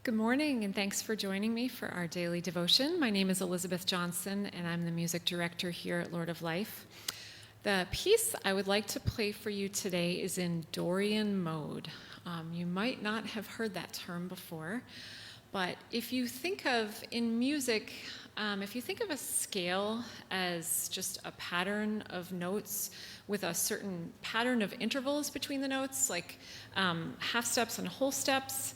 Good morning, and thanks for joining me for our daily devotion. My name is Elizabeth Johnson, and I'm the music director here at Lord of Life. The piece I would like to play for you today is in Dorian Mode. You might not have heard that term before, but if you think of, in music, if you think of a scale as just a pattern of notes with a certain pattern of intervals between the notes, like half steps and whole steps.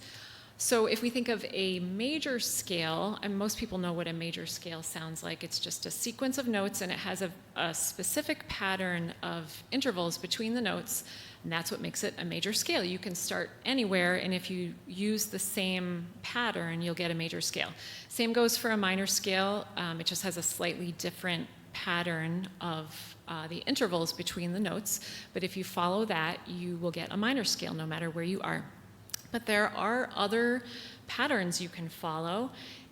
So if we think of a major scale, and most people know what a major scale sounds like, it's just a sequence of notes and it has a specific pattern of intervals between the notes, and that's what makes it a major scale. You can start anywhere, and if you use the same pattern, you'll get a major scale. Same goes for a minor scale. It just has a slightly different pattern of the intervals between the notes, but if you follow that, you will get a minor scale no matter where you are. But there are other patterns you can follow,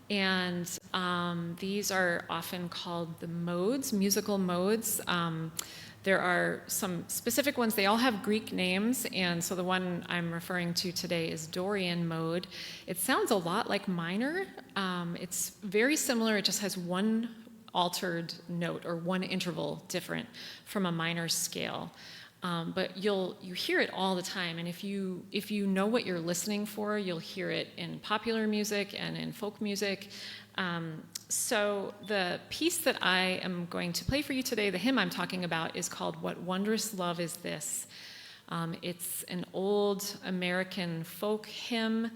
and these are often called the modes, musical modes. There are some specific ones. They all have Greek names, and so the one I'm referring to today is Dorian Mode. It sounds a lot like minor. It's very similar. It just has one altered note or one interval different from a minor scale. But you hear it all the time, and if you know what you're listening for, you'll hear it in popular music and in folk music. So the piece that I am going to play for you today, the hymn I'm talking about, is called "What Wondrous Love Is This." It's an old American folk hymn.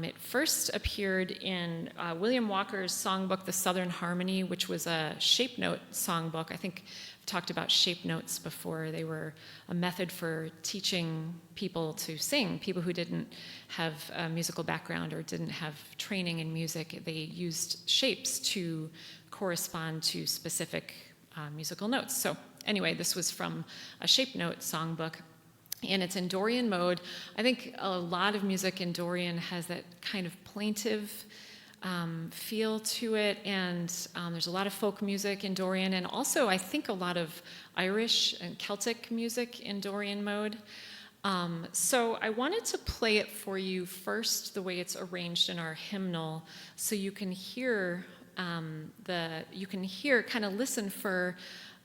It first appeared in William Walker's songbook, The Southern Harmony, which was a shape note songbook. I think I've talked about shape notes before. They were a method for teaching people to sing, people who didn't have a musical background or didn't have training in music. They used shapes to correspond to specific musical notes. So anyway, this was from a shape note songbook. And it's in Dorian mode. I think a lot of music in Dorian has that kind of plaintive feel to it, and there's a lot of folk music in Dorian, and also I think a lot of Irish and Celtic music in Dorian mode. So I wanted to play it for you first the way it's arranged in our hymnal, so you can hear kind of listen for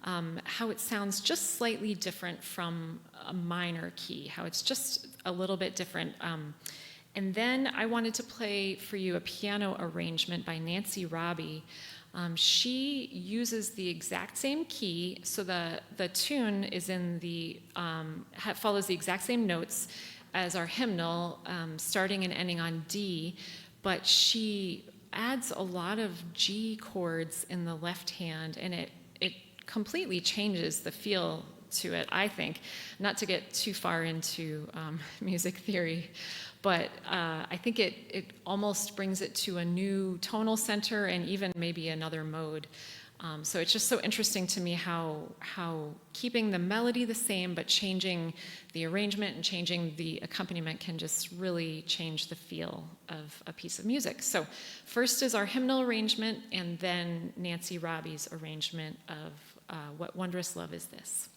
how it sounds just slightly different from a minor key, how it's just a little bit different. And then I wanted to play for you a piano arrangement by Robbie. She uses the exact same key, so the tune is in follows the exact same notes as our hymnal, starting and ending on D, but she adds a lot of G chords in the left hand, and it completely changes the feel to it, I think. Not to get too far into music theory, but I think it almost brings it to a new tonal center and even maybe another mode. So it's just so interesting to me how keeping the melody the same but changing the arrangement and changing the accompaniment can just really change the feel of a piece of music. So first is our hymnal arrangement, and then Robbie's arrangement of What Wondrous Love Is This.